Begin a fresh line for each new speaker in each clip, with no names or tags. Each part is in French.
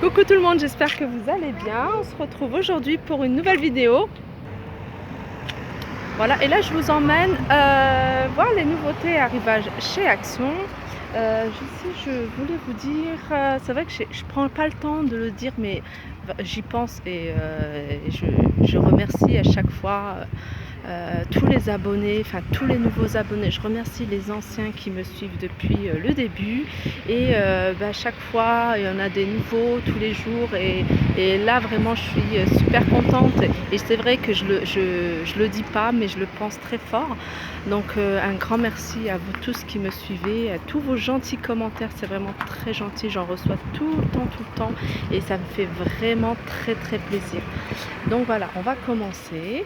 Coucou tout le monde, j'espère que vous allez bien. On se retrouve aujourd'hui pour une nouvelle vidéo. Voilà, et là je vous emmène voir les nouveautés arrivage chez Action. Je voulais vous dire, c'est vrai que je prends pas le temps de le dire, mais j'y pense et je remercie à chaque fois tous les abonnés, enfin tous les nouveaux abonnés. Je remercie les anciens qui me suivent depuis le début et chaque fois il y en a des nouveaux tous les jours et là vraiment je suis super contente et c'est vrai que je le dis pas mais je le pense très fort. Donc un grand merci à vous tous qui me suivez, à tous vos gentils commentaires, c'est vraiment très gentil, j'en reçois tout le temps et ça me fait vraiment très plaisir. Donc voilà, on va commencer.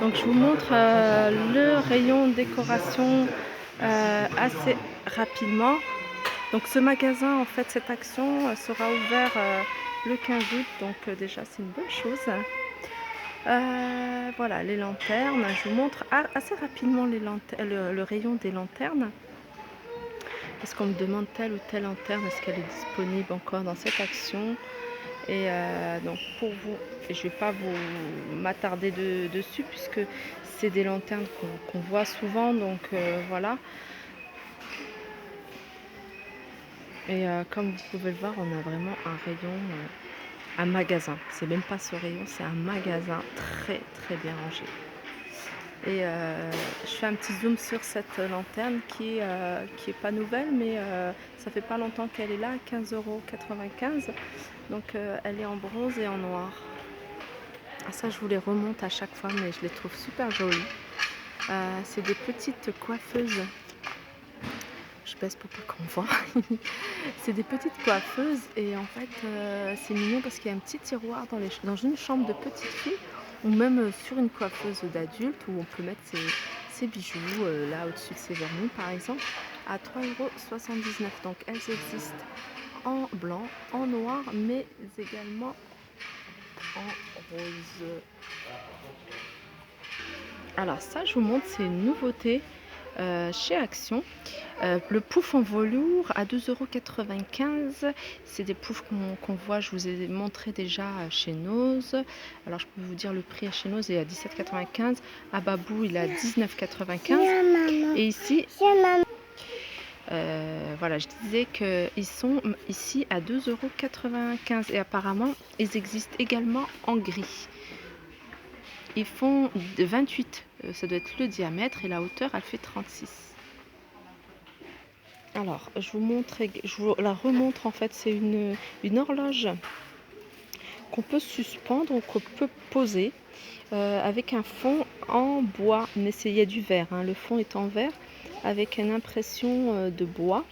Donc je vous montre le rayon décoration assez rapidement. Donc ce magasin, en fait, cette action sera ouvert le 15 août, donc déjà c'est une bonne chose. Voilà les lanternes, je vous montre assez rapidement le rayon des lanternes. Parce qu'on me demande telle ou telle lanterne, est-ce qu'elle est disponible encore dans cette action? Et donc pour vous, je ne vais pas vous m'attarder dessus puisque c'est des lanternes qu'on voit souvent, donc voilà. Et comme vous pouvez le voir, on a vraiment un rayon, un magasin. C'est même pas ce rayon, c'est un magasin très bien rangé. Et je fais un petit zoom sur cette lanterne qui est pas nouvelle, mais ça fait pas longtemps qu'elle est là, 15,95 €. Donc elle est en bronze et en noir. Ça je vous les remonte à chaque fois, mais je les trouve super jolies. C'est des petites coiffeuses. Je baisse pour pas qu'on voit. C'est des petites coiffeuses et en fait c'est mignon parce qu'il y a un petit tiroir dans une chambre de petite fille ou même sur une coiffeuse d'adulte où on peut mettre ses bijoux là au-dessus de ses vernis par exemple à 3,79 €. Donc elles existent en blanc, en noir mais également en rose. Alors ça je vous montre, c'est une nouveauté chez Action. Le pouf en velours à 2,95 €. C'est des poufs qu'on voit, je vous ai montré déjà chez Nose. Alors je peux vous dire le prix chez Nose est à 17,95 €. À Babou il est à 19,95 €. Et ici, voilà, je disais qu'ils sont ici à 2,95 € et apparemment ils existent également en gris. Ils font de 28, ça doit être le diamètre et la hauteur elle fait 36. Alors, je vous la remontre en fait, c'est une horloge qu'on peut suspendre ou qu'on peut poser avec un fond en bois, mais il y a du verre, hein. Le fond est en verre avec une impression de bois.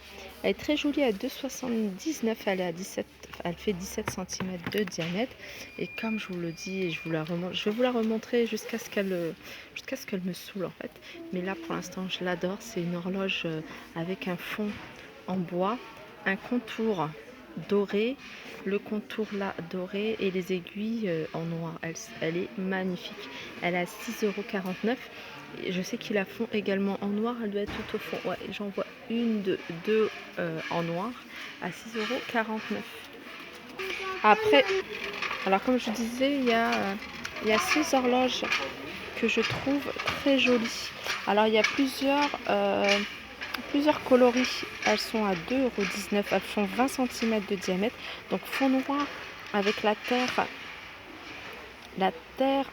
Elle est très jolie à 2,79 €, elle fait 17 cm de diamètre et comme je vous le dis, je vais vous la remontrer jusqu'à ce qu'elle me saoule en fait. Mais là pour l'instant je l'adore, c'est une horloge avec un fond en bois, un contour doré, le contour là doré et les aiguilles en noir. Elle est magnifique. Elle est à 6,49 €. Je sais qu'ils la font également en noir, elle doit être tout au fond. Ouais, j'en vois une, deux en noir à 6,49 €. Après, alors comme je disais, il y a 6 horloges que je trouve très jolies. Alors il y a plusieurs coloris, elles sont à 2,19 €, elles font 20 cm de diamètre, donc fond noir avec la terre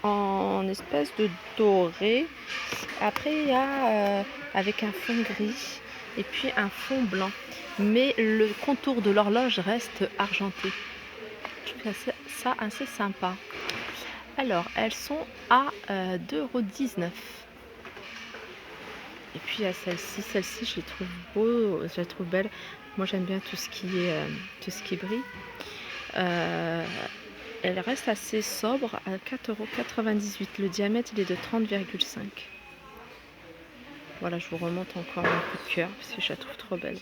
en espèce de doré. Après il y a avec un fond gris et puis un fond blanc, mais le contour de l'horloge reste argenté. Je trouve ça assez sympa. Alors elles sont à 2,19 €. Et puis il y a celle-ci je les trouve beau, je la trouve belle. Moi j'aime bien tout ce qui brille. Elle reste assez sobre à 4,98 €. Le diamètre il est de 30,5 €. Voilà, je vous remonte encore un coup de cœur parce que je la trouve trop belle.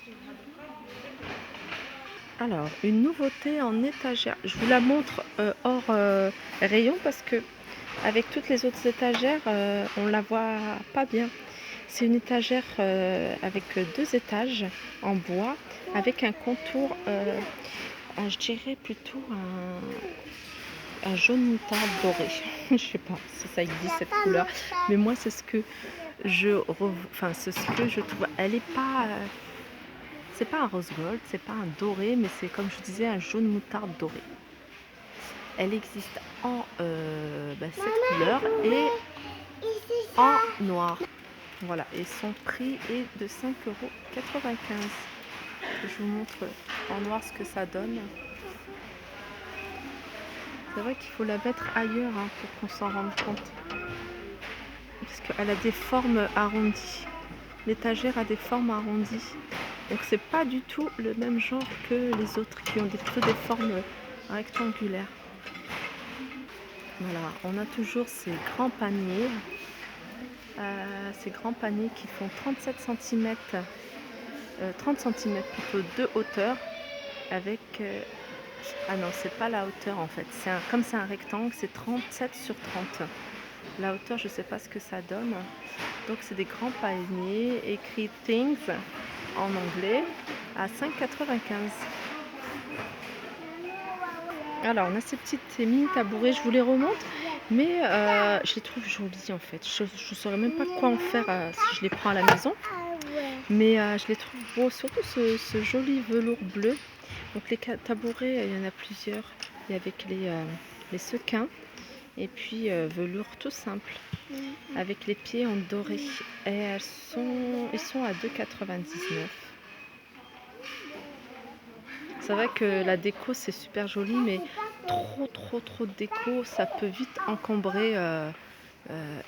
Alors, une nouveauté en étagère. Je vous la montre hors rayon parce que avec toutes les autres étagères, on la voit pas bien. C'est une étagère avec 2 étages en bois avec un contour je dirais plutôt un jaune moutarde doré. Je sais pas si ça existe cette couleur, mais moi c'est ce que c'est ce que je trouve. Elle est pas, c'est pas un rose gold, c'est pas un doré, mais c'est comme je disais un jaune moutarde doré. Elle existe en cette couleur et en noir. Voilà, et son prix est de 5,95 €. Je vous montre en noir ce que ça donne. C'est vrai qu'il faut la mettre ailleurs pour qu'on s'en rende compte. Parce qu'elle a des formes arrondies. L'étagère a des formes arrondies. Donc c'est pas du tout le même genre que les autres qui ont des formes rectangulaires. Voilà, on a toujours ces grands paniers. Ces grands paniers qui font 37 cm, 30 cm plutôt de hauteur avec... ah non, c'est pas la hauteur en fait. Comme c'est un rectangle, c'est 37 sur 30. La hauteur, je sais pas ce que ça donne. Donc c'est des grands paniers écrit Things en anglais à 5,95 €. Alors on a ces mini tabourets, je vous les remonte, mais je les trouve jolis en fait. Je ne saurais même pas quoi en faire si je les prends à la maison. Mais je les trouve beaux, surtout ce joli velours bleu. Donc les tabourets, il y en a plusieurs. Il y a avec les sequins et puis velours tout simple avec les pieds en doré. Et ils sont à 2,99 €. C'est vrai que la déco c'est super joli, mais trop de déco, ça peut vite encombrer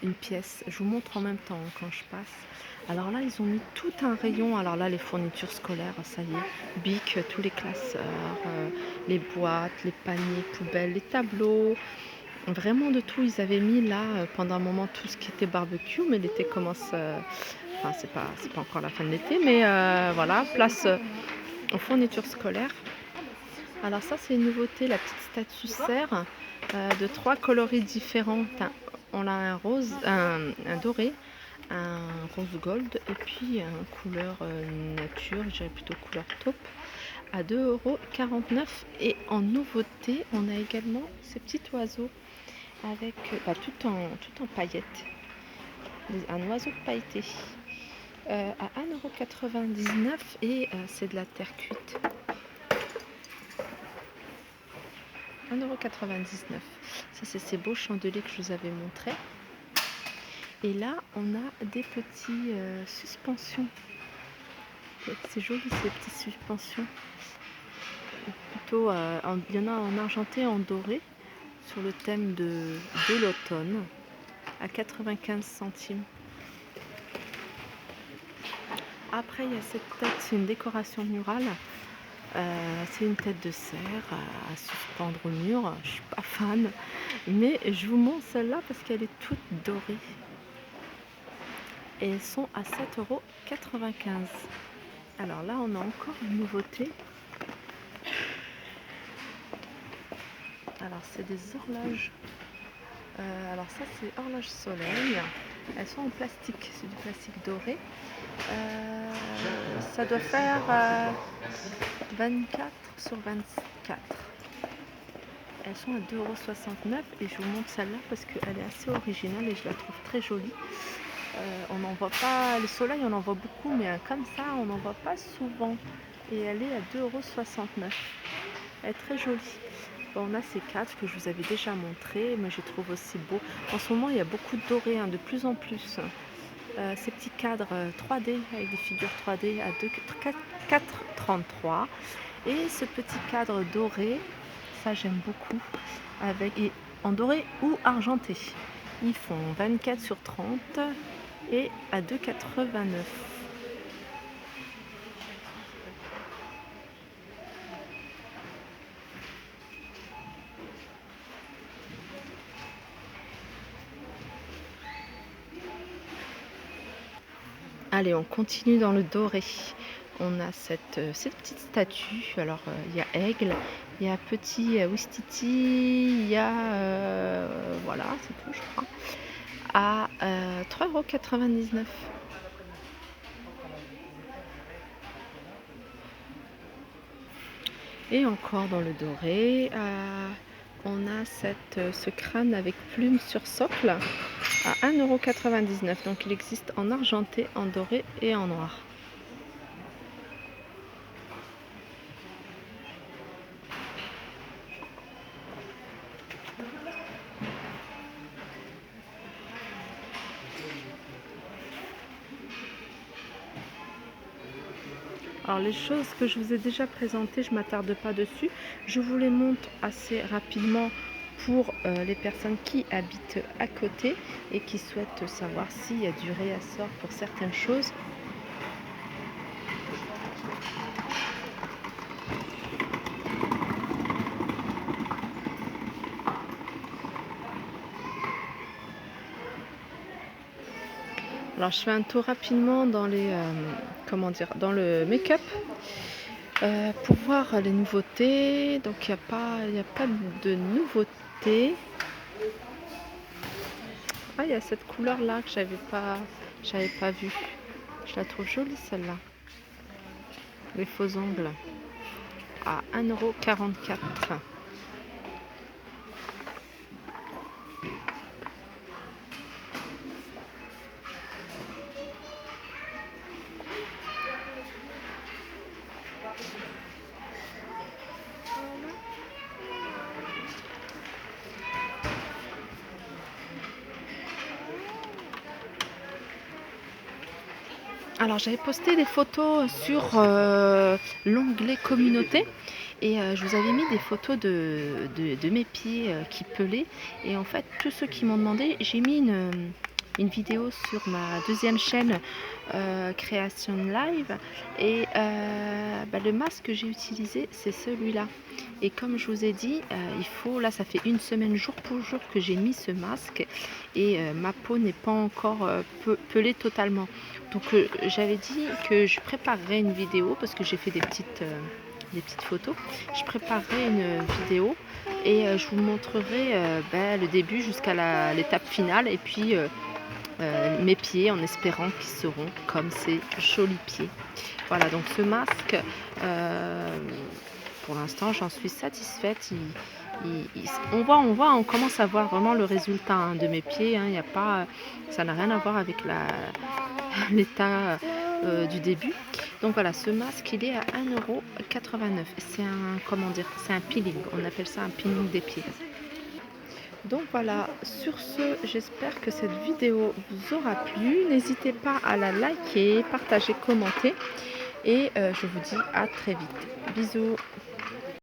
une pièce. Je vous montre en même temps quand je passe. Alors là, ils ont mis tout un rayon. Alors là, les fournitures scolaires, ça y est, Bic, tous les classeurs, les boîtes, les paniers, poubelles, les tableaux, vraiment de tout. Ils avaient mis là pendant un moment tout ce qui était barbecue, mais l'été commence. Enfin, c'est pas encore la fin de l'été, mais voilà, place aux fournitures scolaires. Alors ça, c'est une nouveauté, la petite statue cerf de 3 coloris différents. On a un rose, un doré, un rose gold et puis un couleur nature, je dirais plutôt couleur taupe, à 2,49 €. Et en nouveauté, on a également ces petits oiseaux avec tout en paillettes, un oiseau pailleté à 1,99 € et c'est de la terre cuite. 1,99 €. Ça, c'est ces beaux chandeliers que je vous avais montrés. Et là, on a des petits suspensions. C'est joli ces petites suspensions. Plutôt, il y en a en argenté et en doré sur le thème de l'automne à 95 centimes. Après, il y a cette tête, c'est une décoration murale. C'est une tête de cerf à suspendre au mur. Je suis pas fan, mais je vous montre celle-là parce qu'elle est toute dorée. Et elles sont à 7,95 €. Alors là, on a encore une nouveauté. Alors, c'est des horloges. Alors ça, c'est horloge soleil. Elles sont en plastique, c'est du plastique doré. Ça doit faire 24 sur 24. Elles sont à 2,69 € et je vous montre celle-là parce qu'elle est assez originale et je la trouve très jolie. On n'en voit pas, le soleil on en voit beaucoup, mais comme ça on n'en voit pas souvent. Et elle est à 2,69 €. Elle est très jolie. Bon, on a ces cadres que je vous avais déjà montré, mais je trouve aussi beau. En ce moment il y a beaucoup de dorés, de plus en plus. Ces petits cadres 3D avec des figures 3D à 4,33 €. Et ce petit cadre doré, ça j'aime beaucoup, en doré ou argenté. Ils font 24 sur 30 et à 2,89 €. Allez, on continue dans le doré. On a cette petite statue. Alors, il y a aigle, il y a petit Ouistiti, il y a... voilà, c'est tout, je crois. À 3,99 €. Et encore dans le doré, on a ce crâne avec plume sur socle à 1,99 €. Donc il existe en argenté, en doré et en noir. Alors les choses que je vous ai déjà présentées, je ne m'attarde pas dessus. Je vous les montre assez rapidement pour les personnes qui habitent à côté et qui souhaitent savoir s'il y a du réassort pour certaines choses. Alors je fais un tour rapidement dans les comment dire, dans le make-up pour voir les nouveautés. Donc il n'y a pas de nouveautés. Ah, il y a cette couleur là que j'avais pas vue. Je la trouve jolie celle-là. Les faux ongles à 1,44 €. Alors j'avais posté des photos sur l'onglet communauté et je vous avais mis des photos de mes pieds qui pelaient, et en fait tous ceux qui m'ont demandé, j'ai mis une vidéo sur ma deuxième chaîne Création Live, et le masque que j'ai utilisé c'est celui-là. Et comme je vous ai dit, il faut, là ça fait une semaine jour pour jour que j'ai mis ce masque, et ma peau n'est pas encore pelée totalement. Donc j'avais dit que je préparerais une vidéo parce que j'ai fait des petites photos. Je préparerai une vidéo et je vous montrerai le début jusqu'à l'étape finale, et puis mes pieds, en espérant qu'ils seront comme ces jolis pieds. Voilà, donc ce masque, pour l'instant j'en suis satisfaite. On commence à voir vraiment le résultat de mes pieds, hein. Ça n'a rien à voir avec l'état du début. Donc voilà, ce masque il est à 1,89 €. C'est c'est un peeling, on appelle ça un peeling des pieds. Donc voilà, sur ce, j'espère que cette vidéo vous aura plu. N'hésitez pas à la liker, partager, commenter, et je vous dis à très vite. Bisous.